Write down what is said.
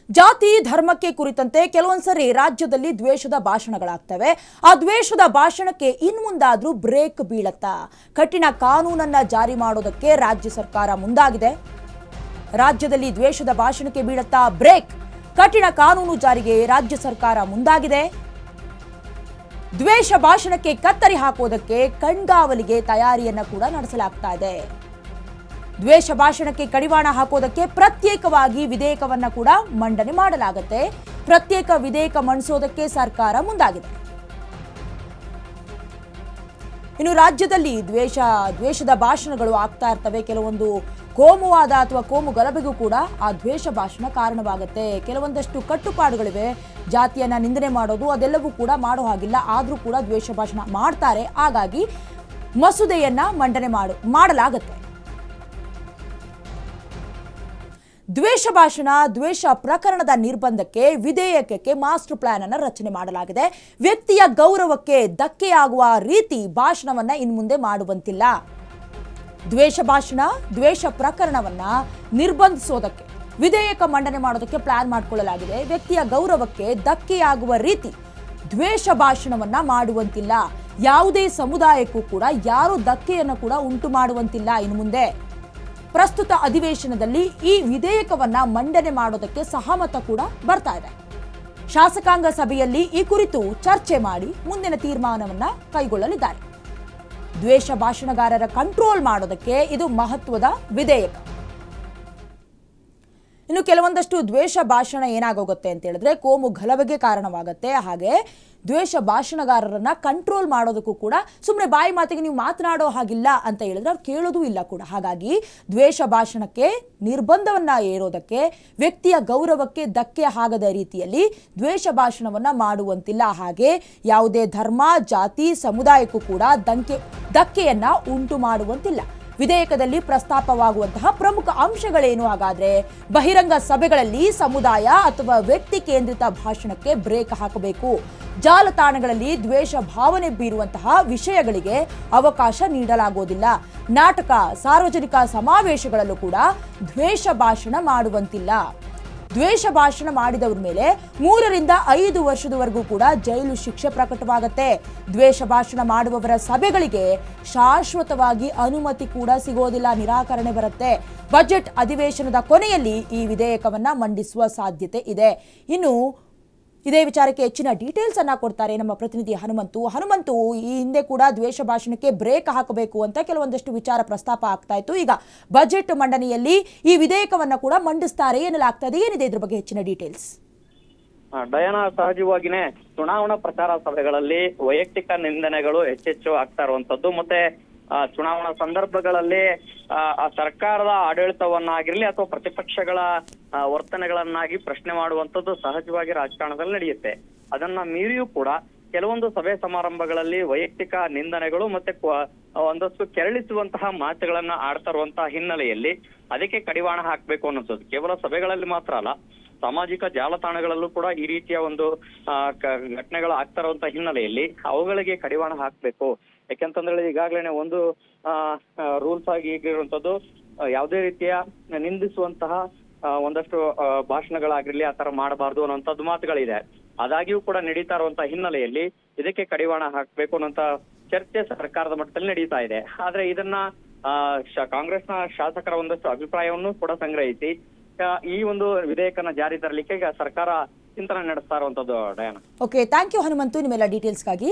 ಜಾತಿ ಧರ್ಮಕ್ಕೆ ಕುರಿತಂತೆ ಕೆಲವೊಂದ್ಸರಿ ರಾಜ್ಯದಲ್ಲಿ ದ್ವೇಷದ ಭಾಷಣಗಳಾಗ್ತವೆ. ಆ ದ್ವೇಷದ ಭಾಷಣಕ್ಕೆ ಇನ್ಮುಂದಾದ್ರೂ ಬ್ರೇಕ್ ಬೀಳತ್ತಾ? ಕಠಿಣ ಕಾನೂನನ್ನ ಜಾರಿ ಮಾಡೋದಕ್ಕೆ ರಾಜ್ಯ ಸರ್ಕಾರ ಮುಂದಾಗಿದೆ. ರಾಜ್ಯದಲ್ಲಿ ದ್ವೇಷದ ಭಾಷಣಕ್ಕೆ ಬೀಳತ್ತಾ ಬ್ರೇಕ್? ಕಠಿಣ ಕಾನೂನು ಜಾರಿಗೆ ರಾಜ್ಯ ಸರ್ಕಾರ ಮುಂದಾಗಿದೆ. ದ್ವೇಷ ಭಾಷಣಕ್ಕೆ ಕತ್ತರಿ ಹಾಕೋದಕ್ಕೆ ಕಣ್ಗಾವಲಿಗೆ ತಯಾರಿಯನ್ನ ಕೂಡ ನಡೆಸಲಾಗ್ತಾ ಇದೆ. ದ್ವೇಷ ಭಾಷಣಕ್ಕೆ ಕಡಿವಾಣ ಹಾಕೋದಕ್ಕೆ ಪ್ರತ್ಯೇಕವಾಗಿ ವಿಧೇಯಕವನ್ನ ಕೂಡ ಮಂಡನೆ ಮಾಡಲಾಗುತ್ತೆ. ಪ್ರತ್ಯೇಕ ವಿಧೇಯಕ ಮಂಡಿಸೋದಕ್ಕೆ ಸರ್ಕಾರ ಮುಂದಾಗಿದೆ. ಇನ್ನು ರಾಜ್ಯದಲ್ಲಿ ದ್ವೇಷದ ಭಾಷಣಗಳು ಆಗ್ತಾ ಇರ್ತವೆ. ಕೆಲವೊಂದು ಕೋಮುವಾದ ಅಥವಾ ಕೋಮು ಗಲಭೆಗೂ ಕೂಡ ಆ ದ್ವೇಷ ಭಾಷಣ ಕಾರಣವಾಗುತ್ತೆ. ಕೆಲವೊಂದಷ್ಟು ಕಟ್ಟುಪಾಡುಗಳಿವೆ. ಜಾತಿಯನ್ನ ನಿಂದನೆ ಮಾಡೋದು ಅದೆಲ್ಲವೂ ಕೂಡ ಮಾಡೋ ಹಾಗಿಲ್ಲ, ಆದರೂ ಕೂಡ ದ್ವೇಷ ಭಾಷಣ ಮಾಡ್ತಾರೆ. ಹಾಗಾಗಿ ಮಸೂದೆಯನ್ನ ಮಂಡನೆ ಮಾಡಲಾಗುತ್ತೆ. ದ್ವೇಷ ಭಾಷಣ, ದ್ವೇಷ ಪ್ರಕರಣದ ನಿರ್ಬಂಧಕ್ಕೆ ವಿಧೇಯಕಕ್ಕೆ ಮಾಸ್ಟರ್ ಪ್ಲಾನ್ ಅನ್ನು ರಚನೆ ಮಾಡಲಾಗಿದೆ. ವ್ಯಕ್ತಿಯ ಗೌರವಕ್ಕೆ ಧಕ್ಕೆಯಾಗುವ ರೀತಿ ಭಾಷಣವನ್ನ ಇನ್ಮುಂದೆ ಮಾಡುವಂತಿಲ್ಲ. ದ್ವೇಷ ಭಾಷಣ, ದ್ವೇಷ ಪ್ರಕರಣವನ್ನ ನಿರ್ಬಂಧಿಸೋದಕ್ಕೆ ವಿಧೇಯಕ ಮಂಡನೆ ಮಾಡೋದಕ್ಕೆ ಪ್ಲಾನ್ ಮಾಡಿಕೊಳ್ಳಲಾಗಿದೆ. ವ್ಯಕ್ತಿಯ ಗೌರವಕ್ಕೆ ಧಕ್ಕೆಯಾಗುವ ರೀತಿ ದ್ವೇಷ ಭಾಷಣವನ್ನ ಮಾಡುವಂತಿಲ್ಲ. ಯಾವುದೇ ಸಮುದಾಯಕ್ಕೂ ಕೂಡ ಯಾರು ಧಕ್ಕೆಯನ್ನು ಕೂಡ ಉಂಟು ಮಾಡುವಂತಿಲ್ಲ. ಇನ್ನು ಮುಂದೆ ಪ್ರಸ್ತುತ ಅಧಿವೇಶನದಲ್ಲಿ ಈ ವಿಧೇಯಕವನ್ನ ಮಂಡನೆ ಮಾಡೋದಕ್ಕೆ ಸಹಮತ ಕೂಡ ಬರ್ತಾ ಇದೆ. ಶಾಸಕಾಂಗ ಸಭೆಯಲ್ಲಿ ಈ ಕುರಿತು ಚರ್ಚೆ ಮಾಡಿ ಮುಂದಿನ ತೀರ್ಮಾನವನ್ನ ಕೈಗೊಳ್ಳಲಿದ್ದಾರೆ. ದ್ವೇಷ ಭಾಷಣಗಾರರ ಕಂಟ್ರೋಲ್ ಮಾಡೋದಕ್ಕೆ ಇದು ಮಹತ್ವದ ವಿಧೇಯಕ. ಇನ್ನು ಕೆಲವೊಂದಷ್ಟು ದ್ವೇಷ ಭಾಷಣ ಏನಾಗೋಗುತ್ತೆ ಅಂತ ಹೇಳಿದ್ರೆ ಕೋಮು ಗಲಭೆಗೆ ಕಾರಣವಾಗುತ್ತೆ. ಹಾಗೆ ದ್ವೇಷ ಭಾಷಣಗಾರರನ್ನ ಕಂಟ್ರೋಲ್ ಮಾಡೋದಕ್ಕೂ ಕೂಡ ಸುಮ್ಮನೆ ಬಾಯಿ ಮಾತಿಗೆ ನೀವು ಮಾತನಾಡೋ ಹಾಗಿಲ್ಲ ಅಂತ ಹೇಳಿದ್ರೆ ಅವ್ರು ಕೇಳೋದೂ ಇಲ್ಲ ಕೂಡ. ಹಾಗಾಗಿ ದ್ವೇಷ ಭಾಷಣಕ್ಕೆ ನಿರ್ಬಂಧವನ್ನ ಏರೋದಕ್ಕೆ, ವ್ಯಕ್ತಿಯ ಗೌರವಕ್ಕೆ ಧಕ್ಕೆ ಆಗದ ರೀತಿಯಲ್ಲಿ ದ್ವೇಷ ಭಾಷಣವನ್ನ ಮಾಡುವಂತಿಲ್ಲ. ಹಾಗೆ ಯಾವುದೇ ಧರ್ಮ, ಜಾತಿ, ಸಮುದಾಯಕ್ಕೂ ಕೂಡ ಧಕ್ಕೆಯನ್ನ ಉಂಟು ಮಾಡುವಂತಿಲ್ಲ. ವಿಧೇಯಕದಲ್ಲಿ ಪ್ರಸ್ತಾಪವಾಗುವಂತಹ ಪ್ರಮುಖ ಅಂಶಗಳೇನು? ಹಾಗಾದ್ರೆ ಬಹಿರಂಗ ಸಭೆಗಳಲ್ಲಿ ಸಮುದಾಯ ಅಥವಾ ವ್ಯಕ್ತಿ ಕೇಂದ್ರಿತ ಭಾಷಣಕ್ಕೆ ಬ್ರೇಕ್ ಹಾಕಬೇಕು. ಜಾಲತಾಣಗಳಲ್ಲಿ ದ್ವೇಷ ಭಾವನೆ ಬೀರುವಂತಹ ವಿಷಯಗಳಿಗೆ ಅವಕಾಶ ನೀಡಲಾಗುವುದಿಲ್ಲ. ನಾಟಕ, ಸಾರ್ವಜನಿಕ ಸಮಾವೇಶಗಳಲ್ಲೂ ಕೂಡ ದ್ವೇಷ ಭಾಷಣ ಮಾಡುವಂತಿಲ್ಲ. ದ್ವೇಷ ಭಾಷಣ ಮಾಡಿದವ್ರ ಮೇಲೆ 3 ರಿಂದ 5 ವರ್ಷದವರೆಗೂ ಕೂಡ ಜೈಲು ಶಿಕ್ಷೆ ಪ್ರಕಟವಾಗುತ್ತೆ. ದ್ವೇಷ ಭಾಷಣ ಮಾಡುವವರ ಸಭೆಗಳಿಗೆ ಶಾಶ್ವತವಾಗಿ ಅನುಮತಿ ಕೂಡ ಸಿಗೋದಿಲ್ಲ, ನಿರಾಕರಣೆ ಬರುತ್ತೆ. ಬಜೆಟ್ ಅಧಿವೇಶನದ ಕೊನೆಯಲ್ಲಿ ಈ ವಿಧೇಯಕವನ್ನ ಮಂಡಿಸುವ ಸಾಧ್ಯತೆ ಇದೆ. ಇನ್ನು ಇದೇ ವಿಚಾರಕ್ಕೆ ಹೆಚ್ಚಿನ ಡೀಟೇಲ್ಸ್ ಅನ್ನ ಕೊಡ್ತಾರೆ ನಮ್ಮ ಪ್ರತಿನಿಧಿ ಹನುಮಂತು. ಈ ಹಿಂದೆ ಕೂಡ ದ್ವೇಷ ಭಾಷಣಕ್ಕೆ ಬ್ರೇಕ್ ಹಾಕಬೇಕು ಅಂತ ಕೆಲವೊಂದಷ್ಟು ವಿಚಾರ ಪ್ರಸ್ತಾಪ ಆಗ್ತಾ ಇತ್ತು. ಈಗ ಬಜೆಟ್ ಮಂಡನೆಯಲ್ಲಿ ಈ ವಿಧೇಯಕವನ್ನ ಕೂಡ ಮಂಡಿಸ್ತಾರೆ ಎನ್ನಲಾಗ್ತಾ ಇದೆ. ಏನಿದೆ ಇದ್ರ ಬಗ್ಗೆ ಹೆಚ್ಚಿನ ಡೀಟೇಲ್ಸ್? ಡಯಾನಾ, ಸಹಜವಾಗಿನೇ ಚುನಾವಣಾ ಪ್ರಚಾರ ಸಭೆಗಳಲ್ಲಿ ವೈಯಕ್ತಿಕ ನಿಂದನೆಗಳು ಹೆಚ್ಚೆಚ್ಚು ಆಗ್ತಾ ಇರುವಂತದ್ದು. ಮತ್ತೆ ಚುನಾವಣಾ ಸಂದರ್ಭಗಳಲ್ಲಿ ಸರ್ಕಾರದ ಆಡಳಿತವನ್ನಾಗಿರ್ಲಿ ಅಥವಾ ಪ್ರತಿಪಕ್ಷಗಳ ವರ್ತನೆಗಳನ್ನಾಗಿ ಪ್ರಶ್ನೆ ಮಾಡುವಂತದ್ದು ಸಹಜವಾಗಿ ರಾಜಕಾರಣದಲ್ಲಿ ನಡೆಯುತ್ತೆ. ಅದನ್ನ ಮೀರಿಯೂ ಕೂಡ ಕೆಲವೊಂದು ಸಭೆ ಸಮಾರಂಭಗಳಲ್ಲಿ ವೈಯಕ್ತಿಕ ನಿಂದನೆಗಳು ಮತ್ತೆ ಒಂದಷ್ಟು ಕೆರಳಿಸುವಂತಹ ಮಾತುಗಳನ್ನ ಆಡ್ತಾ ಇರುವಂತಹ ಹಿನ್ನೆಲೆಯಲ್ಲಿ ಅದಕ್ಕೆ ಕಡಿವಾಣ ಹಾಕ್ಬೇಕು ಅನ್ನೋದು ಕೇವಲ ಸಭೆಗಳಲ್ಲಿ ಮಾತ್ರ ಅಲ್ಲ, ಸಾಮಾಜಿಕ ಜಾಲತಾಣಗಳಲ್ಲೂ ಕೂಡ ಈ ರೀತಿಯ ಒಂದು ಘಟನೆಗಳು ಆಗ್ತಾ ಇರುವಂತಹ ಹಿನ್ನೆಲೆಯಲ್ಲಿ ಅವುಗಳಿಗೆ ಕಡಿವಾಣ ಹಾಕ್ಬೇಕು. ಯಾಕೆಂತಂದ್ರೆ ಈಗಾಗಲೇ ಒಂದು ರೂಲ್ಸ್ ಆಗಿ ಈಗಿರುವಂತದ್ದು ಯಾವುದೇ ರೀತಿಯ ನಿಂದಿಸುವಂತಹ ಒಂದಷ್ಟು ಭಾಷಣಗಳಾಗಿರ್ಲಿ ಆತರ ಮಾಡಬಾರ್ದು ಅನ್ನೋಂಥದ್ದು ಮಾತುಗಳಿದೆ. ಆದಾಗ್ಯೂ ಕೂಡ ನಡೀತಾ ಇರುವಂತಹ ಹಿನ್ನೆಲೆಯಲ್ಲಿ ಇದಕ್ಕೆ ಕಡಿವಾಣ ಹಾಕ್ಬೇಕು ಅನ್ನೋಂತ ಚರ್ಚೆ ಸರ್ಕಾರದ ಮಟ್ಟದಲ್ಲಿ ನಡೀತಾ ಇದೆ. ಆದ್ರೆ ಇದನ್ನ ಕಾಂಗ್ರೆಸ್ನ ಶಾಸಕರ ಒಂದಷ್ಟು ಅಭಿಪ್ರಾಯವನ್ನು ಕೂಡ ಸಂಗ್ರಹಿಸಿ ಈ ಒಂದು ವಿಧೇಯಕನ ಜಾರಿ ತರಲಿಕ್ಕೆ ಈಗ ಸರ್ಕಾರ ಚಿಂತನೆ ನಡೆಸ್ತಾ ಇರುವಂತದ್ದು. Diana, okay, thank you Hanumanthu ನಿಮ್ಮೆಲ್ಲ ಡೀಟೇಲ್ಸ್ಗಾಗಿ.